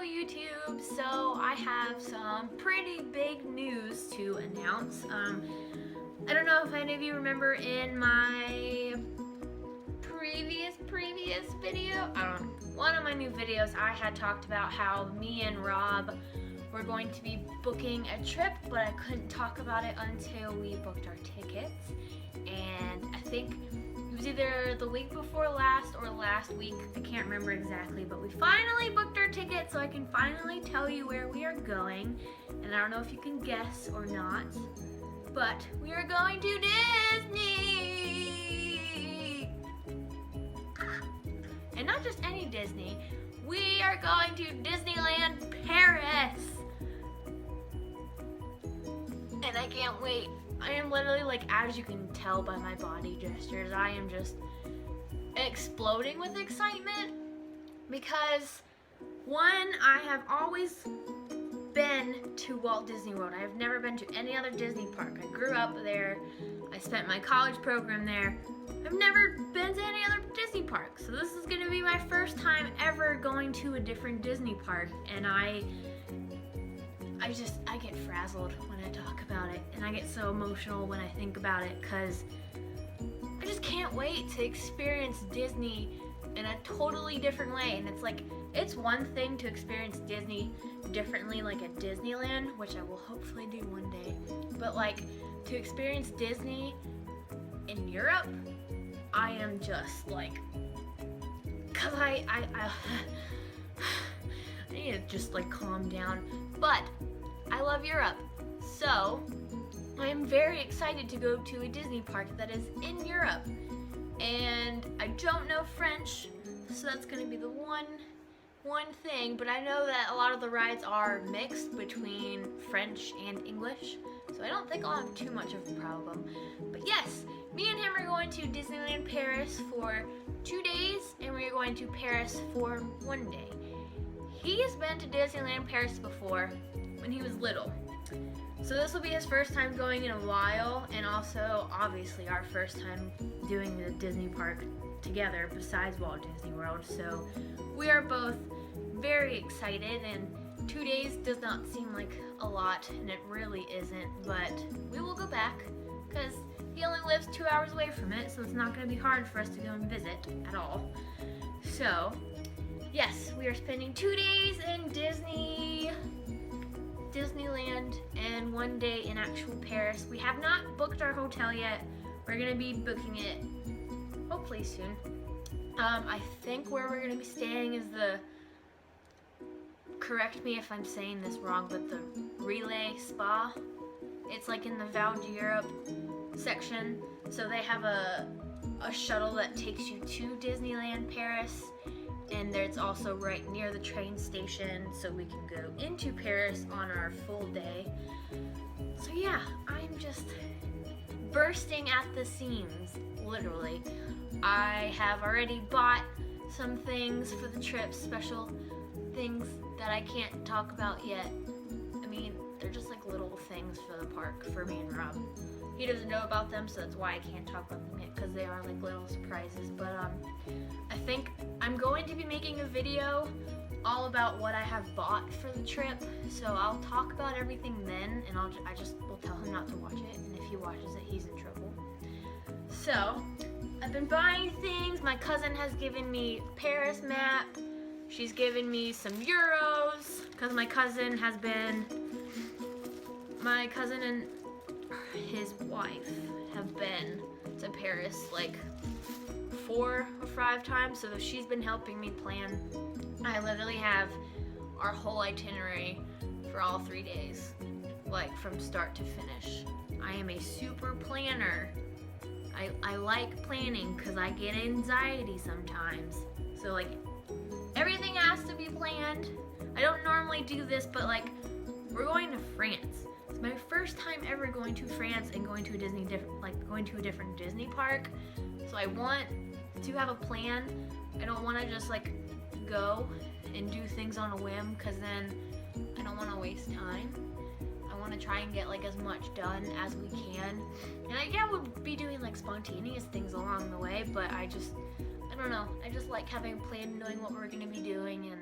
YouTube, so I have some pretty big news to announce. I don't know if any of you remember in my previous video, one of my new videos, I had talked about how me and Rob were going to be booking a trip, but I couldn't talk about it until we booked our tickets. And I think it was either the week before last or last week, I can't remember exactly, but we finally booked our tickets, so I can finally tell you where we are going. And I don't know if you can guess or not, but we are going to Disney! And not just any Disney, we are going to Disneyland Paris! And I can't wait. I am literally, like, as you can tell by my body gestures, I am just exploding with excitement because, one, I have always been to Walt Disney World. I have never been to any other Disney park. I grew up there. I spent my college program there. I've never been to any other Disney park. So this is gonna be my first time ever going to a different Disney park, and I get frazzled when I talk about it, and I get so emotional when I think about it, because I just can't wait to experience Disney in a totally different way. And it's like, it's one thing to experience Disney differently, like at Disneyland, which I will hopefully do one day, but like to experience Disney in Europe, I am just like, cause I need to just like calm down, but I love Europe, so I am very excited to go to a Disney park that is in Europe. And I don't know French, so that's gonna be the one thing, but I know that a lot of the rides are mixed between French and English, so I don't think I'll have too much of a problem. But yes, me and him are going to Disneyland Paris for 2 days, and we're going to Paris for 1 day. He has been to Disneyland Paris before when he was little, so this will be his first time going in a while, and also obviously our first time doing the Disney park together besides Walt Disney World. So we are both very excited, and 2 days does not seem like a lot, and it really isn't, but we will go back because he only lives 2 hours away from it, so it's not going to be hard for us to go and visit at all. So yes, we are spending 2 days in Disneyland and 1 day in actual Paris. We have not booked our hotel yet. We're gonna be booking it hopefully soon. I think where we're gonna be staying is the, correct me if I'm saying this wrong, but the Relay Spa. It's like in the Val d'Europe section. So they have a shuttle that takes you to Disneyland Paris, and it's also right near the train station, so we can go into Paris on our full day. So yeah, I'm just bursting at the seams, literally. I have already bought some things for the trip, special things that I can't talk about yet. I mean, they're just like little things for the park for me and Rob. He doesn't know about them, so that's why I can't talk about them yet, because they are like little surprises. But I think I'm going to be making a video all about what I have bought for the trip, so I'll talk about everything then, and I just will tell him not to watch it, and if he watches it, he's in trouble. So I've been buying things. My cousin has given me a Paris map. She's given me some euros, because my cousin and his wife have been to Paris like 4 or 5 times, so she's been helping me plan. I literally have our whole itinerary for all 3 days, like from start to finish. I am a super planner. I like planning because I get anxiety sometimes. So like everything has to be planned. I don't normally do this, but like we're going to France. It's my first time ever going to France and going to a different Disney park. So I want to have a plan. I don't want to just like go and do things on a whim, because then I don't want to waste time. I want to try and get like as much done as we can. And we'll be doing like spontaneous things along the way, but I don't know. I just like having a plan, knowing what we're going to be doing. And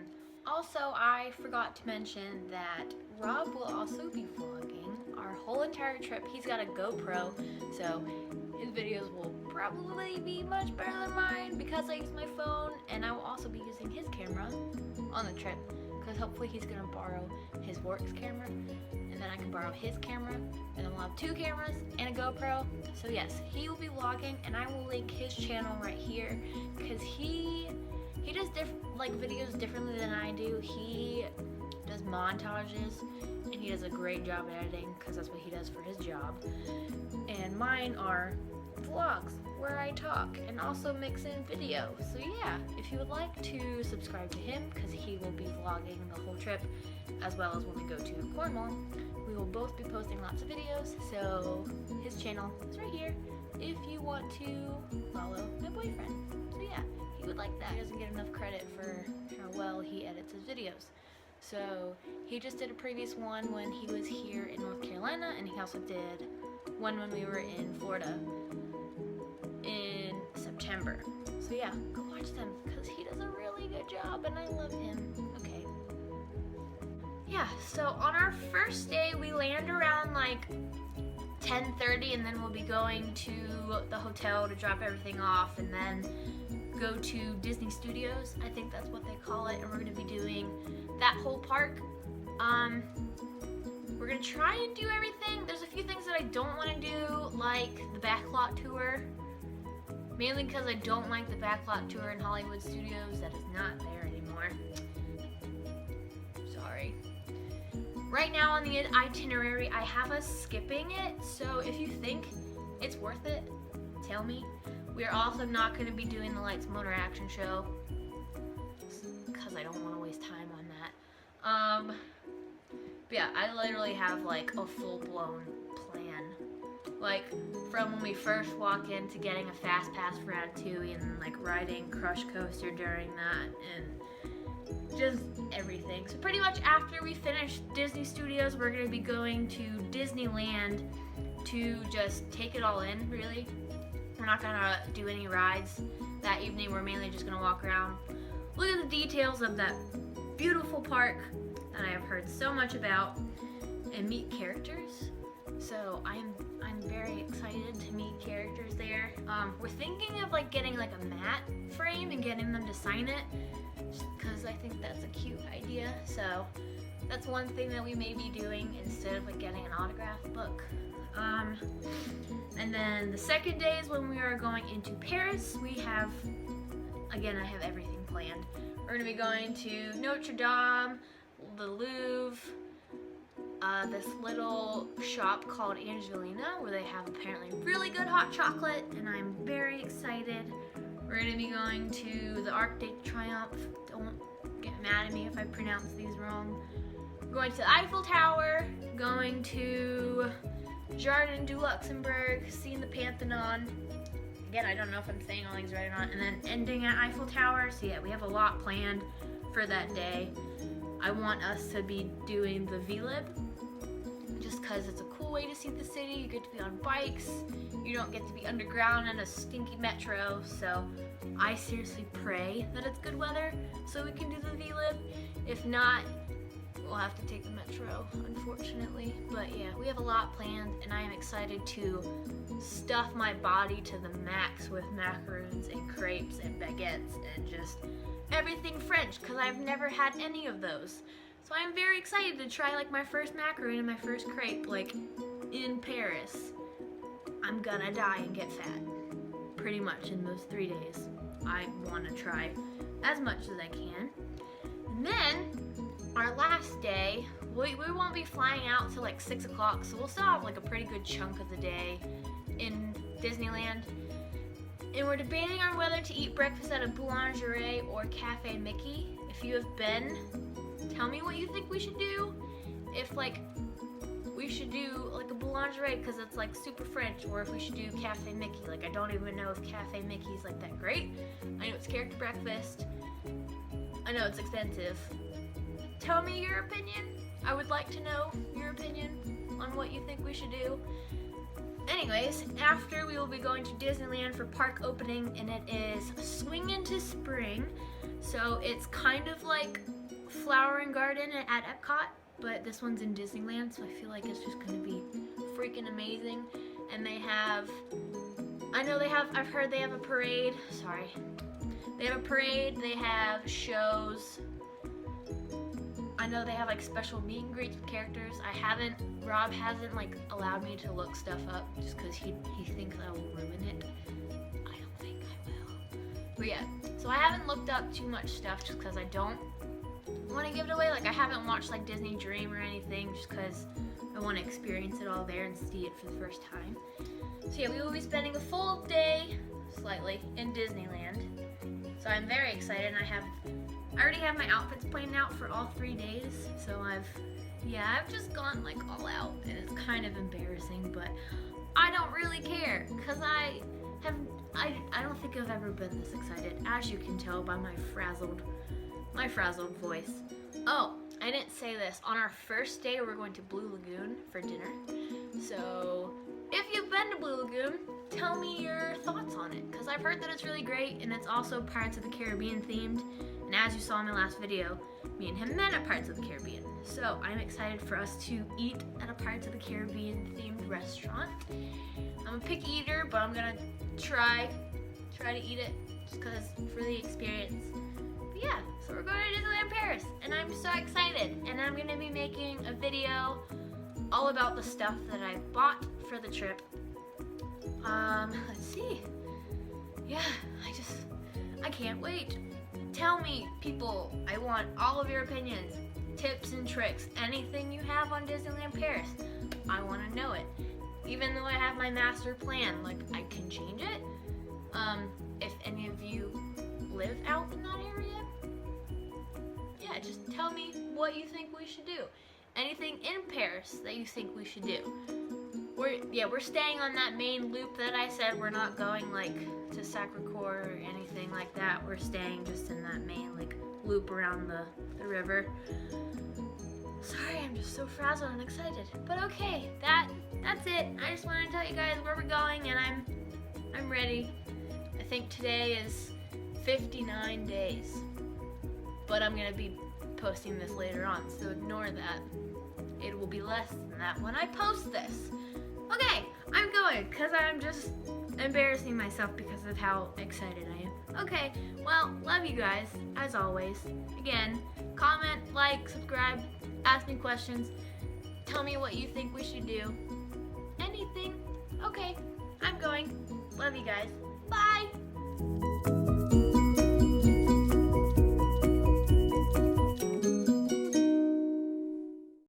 also, I forgot to mention that Rob will also be vlogging our whole entire trip. He's got a GoPro, so his videos will probably be much better than mine because I use my phone, and I will also be using his camera on the trip because hopefully he's gonna borrow his work's camera, and then I can borrow his camera, and then we'll have 2 cameras and a GoPro. So yes, he will be vlogging, and I will link his channel right here because he does videos differently than I do. He does montages, and he does a great job at editing because that's what he does for his job. And mine are vlogs where I talk and also mix in video. So yeah, if you would like to subscribe to him, because he will be vlogging the whole trip, as well as when we go to Cornwall, we will both be posting lots of videos. So his channel is right here if you want to follow my boyfriend. So yeah, he would like that. He doesn't get enough credit for how well he edits his videos. So he just did a previous one when he was here in North Carolina, and he also did one when we were in Florida in September. So yeah, go watch them because he does a really good job and I love him. Okay. Yeah, so on our first day we land around like 10:30, and then we'll be going to the hotel to drop everything off and then go to Disney Studios. I think that's what they call it, and we're gonna be doing that whole park. We're gonna try and do everything. There's a few things that I don't want to do, like the backlot tour. Mainly because I don't like the backlot tour in Hollywood Studios. That is not there anymore. Sorry. Right now on the itinerary, I have us skipping it. So if you think it's worth it, tell me. We are also not going to be doing the Lights Motor Action Show because I don't want to waste time on that. But yeah, I literally have like a full-blown plan. Like from when we first walk in to getting a fast pass for Ratatouille, and like riding Crush Coaster during that, and just everything. So pretty much after we finish Disney Studios, we're going to be going to Disneyland to just take it all in, really. We're not going to do any rides that evening. We're mainly just going to walk around, look at the details of that beautiful park that I have heard so much about, and meet characters. So I'm very excited to meet characters there. We're thinking of like getting like a mat frame and getting them to sign it, because I think that's a cute idea. So that's one thing that we may be doing instead of like getting an autograph book. And then the second day is when we are going into Paris. We have, again, I have everything planned. We're gonna be going to Notre Dame, the Louvre, this little shop called Angelina where they have apparently really good hot chocolate, and I'm very excited. We're gonna be going to the Arc de Triomphe. Don't get mad at me if I pronounce these wrong. We're going to the Eiffel Tower, going to Jardin du Luxembourg, seeing the Pantheon. Again, I don't know if I'm saying all these right or not. And then ending at Eiffel Tower. So yeah, we have a lot planned for that day. I want us to be doing the VLib, just because it's a cool way to see the city. You get to be on bikes. You don't get to be underground in a stinky metro. So I seriously pray that it's good weather so we can do the VLib. If not, we'll have to take the metro, unfortunately. But yeah, we have a lot planned, and I am excited to stuff my body to the max with macaroons and crepes and baguettes and just everything French, because I've never had any of those. So I'm very excited to try like my first macaroon and my first crepe like in Paris. I'm gonna die and get fat pretty much in those 3 days. I want to try as much as I can. And then our last day, we won't be flying out till like 6 o'clock, so we'll still have like a pretty good chunk of the day in Disneyland. And we're debating on whether to eat breakfast at a boulangerie or Cafe Mickey. If you have been, tell me what you think we should do. If like we should do like a boulangerie because it's like super French, or if we should do Cafe Mickey. Like I don't even know if Cafe Mickey's like that great. I know it's character breakfast. I know it's expensive. Tell me your opinion. I would like to know your opinion on what you think we should do. Anyways, after we will be going to Disneyland for park opening, and it is Swing into Spring. So it's kind of like Flower and Garden at Epcot, but this one's in Disneyland, so I feel like it's just gonna be freaking amazing. And they have, I've heard they have a parade, they have a parade, they have shows. I know they have like special meet and greets with characters. Rob hasn't like allowed me to look stuff up just because he thinks I will ruin it. I don't think I will. But yeah, so I haven't looked up too much stuff just because I don't want to give it away. Like I haven't watched like Disney Dream or anything just because I want to experience it all there and see it for the first time. So yeah, we will be spending a full day, slightly, in Disneyland. So I'm very excited, and I already have my outfits planned out for all 3 days. So I've just gone like all out, and it's kind of embarrassing, but I don't really care because I don't think I've ever been this excited, as you can tell by my frazzled voice. Oh, I didn't say this. On our first day, we're going to Blue Lagoon for dinner. So if you've been to Blue Lagoon, tell me your thoughts on it, because I've heard that it's really great, and it's also Pirates of the Caribbean themed. And as you saw in my last video, me and him met at Pirates of the Caribbean. So I'm excited for us to eat at a Pirates of the Caribbean themed restaurant. I'm a picky eater, but I'm gonna try to eat it just because for the experience. But yeah, so we're going to Disneyland Paris, and I'm so excited. And I'm gonna be making a video all about the stuff that I bought for the trip. Let's see. Yeah, I can't wait. Tell me, people, I want all of your opinions, tips and tricks, anything you have on Disneyland Paris. I want to know it. Even though I have my master plan, like I can change it. If any of you live out in that area, yeah, just tell me what you think we should do. Anything in Paris that you think we should do. We're staying on that main loop that I said. We're not going like to Sacre-Cœur or anything like that. We're staying just in that main like loop around the river. Sorry, I'm just so frazzled and excited. But okay, that's it. I just wanted to tell you guys where we're going, and I'm ready. I think today is 59 days. But I'm gonna be posting this later on, so ignore that. It will be less than that when I post this. Okay, I'm going because I'm just embarrassing myself because of how excited I am. Okay, well, love you guys, as always. Again, comment, like, subscribe, ask me questions, tell me what you think we should do. Anything. Okay, I'm going. Love you guys. Bye!